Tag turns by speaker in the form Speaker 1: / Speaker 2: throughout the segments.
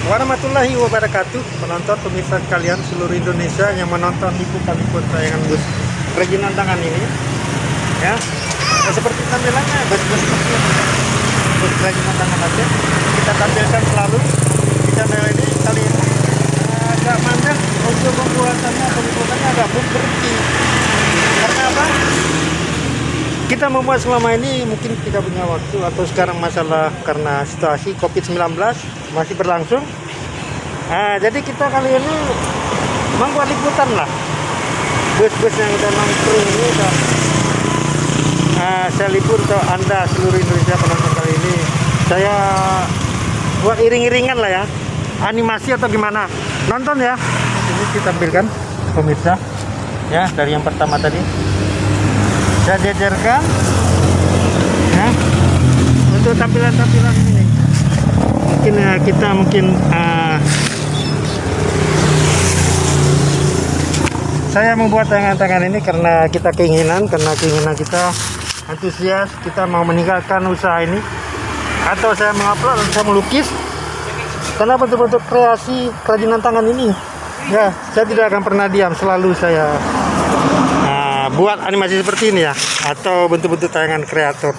Speaker 1: warahmatullahi wabarakatuh, penonton pemirsa kalian seluruh Indonesia yang menonton liputan-liputan tayangan bus kerajinan tangan ini. Ya, nah, seperti tampilannya bus-bus seperti ini, bus kerajinan tangan Aceh. Kita tampilkan selalu di channel ini. Kali ini agak mandek untuk pembuatannya, peliputannya agak berhenti. Karena apa? Kita membuat selama ini mungkin tidak punya waktu, atau sekarang masalah karena situasi COVID-19 masih berlangsung. Nah, jadi kita kali ini membuat liputan lah. Bus-bus yang udah nongkrong ini udah saya liput untuk Anda seluruh Indonesia penonton kali ini. Saya buat iring-iringan lah ya, animasi atau gimana. Nonton ya. Ini kita tampilkan pemirsa. Ya, dari yang pertama tadi. Saya jajarkan ya, untuk tampilan-tampilan ini. Mungkin kita saya membuat tangan-tangan ini karena keinginan kita antusias, kita mau meninggalkan usaha ini, atau saya mengupload, saya melukis karena bentuk-bentuk kreasi kerajinan tangan ini ya, saya tidak akan pernah diam, selalu saya buat animasi seperti ini ya, atau bentuk-bentuk tayangan kreator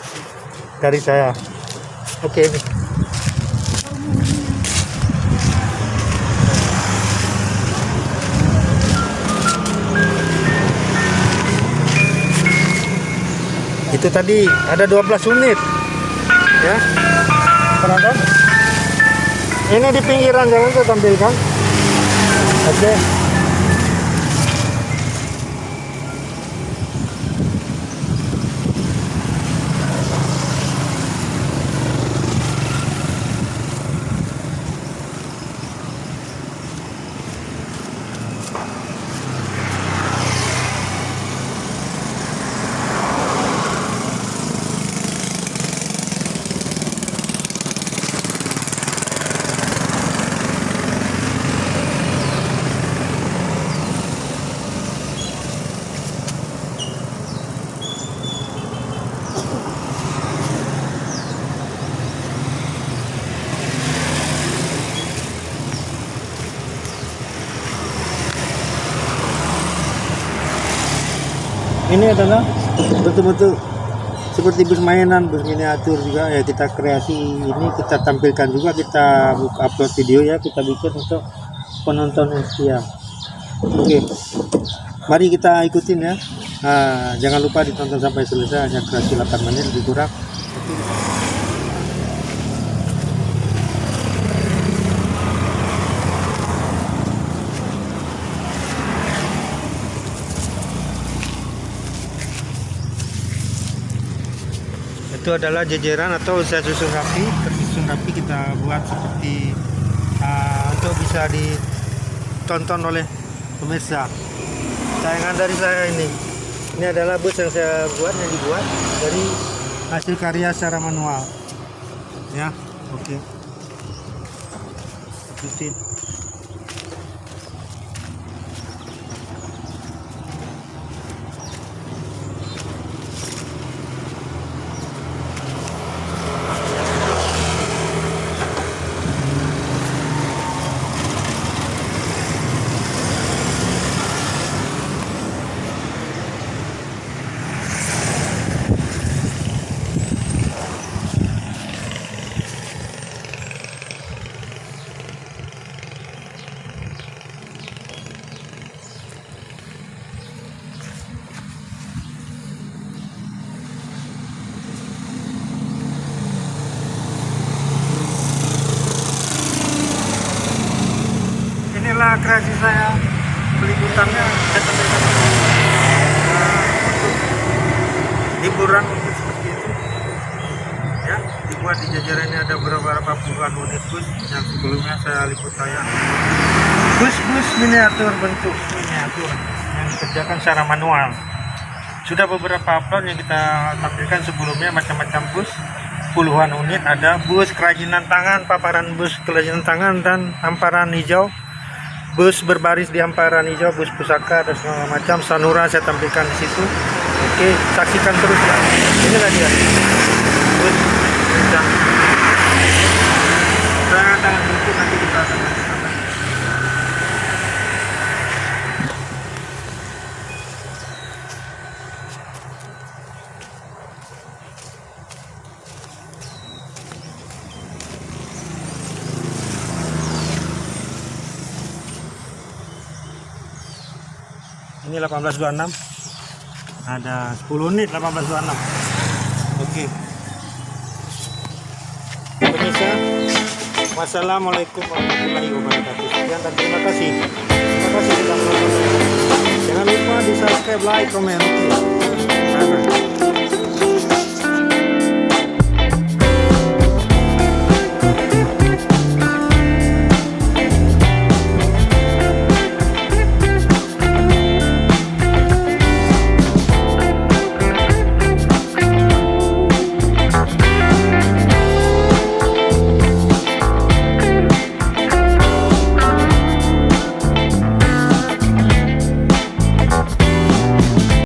Speaker 1: dari saya. Oke. Itu tadi ada 12 unit ya, penonton. Ini di pinggiran jalan saya tampilkan. Oke. Ini adalah betul-betul seperti bus mainan, bus miniatur juga ya, kita kreasi ini, kita tampilkan juga, kita upload video ya, kita bikin untuk penonton yang setia. Oke, mari kita ikutin ya. Jangan lupa ditonton sampai selesai, hanya durasi 8 menit lebih kurang. Itu adalah jajaran atau saya susun rapi, kita buat seperti untuk bisa ditonton oleh pemirsa. Tayangan dari saya ini adalah bus yang saya buat, yang dibuat dari hasil karya secara manual ya. Oke. Ikutin. Inilah kreasi saya, peliputannya saya tampilkan untuk hiburan mungkin seperti itu ya. Dibuat di jajarannya ada beberapa puluhan unit bus yang sebelumnya saya liput tayang, bus-bus miniatur, bentuk miniatur yang dikerjakan secara manual. Sudah beberapa upload yang kita tampilkan sebelumnya, macam-macam bus, puluhan unit. Ada bus kerajinan tangan, paparan bus kerajinan tangan dan hamparan hijau, bus berbaris di hamparan hijau, bus pusaka dan segala macam. Sanura saya tampilkan di situ. Oke, saksikan terus ya. Inilah dia bus kencang. Saya akan nanti kita akan Ini 18.26. Ada 10 menit 18.26. Oke. Indonesia. Wassalamualaikum warahmatullahi wabarakatuh. Sekian dan terima kasih. Terima kasih sudah menonton. Jangan lupa di subscribe, like, komen. Oke.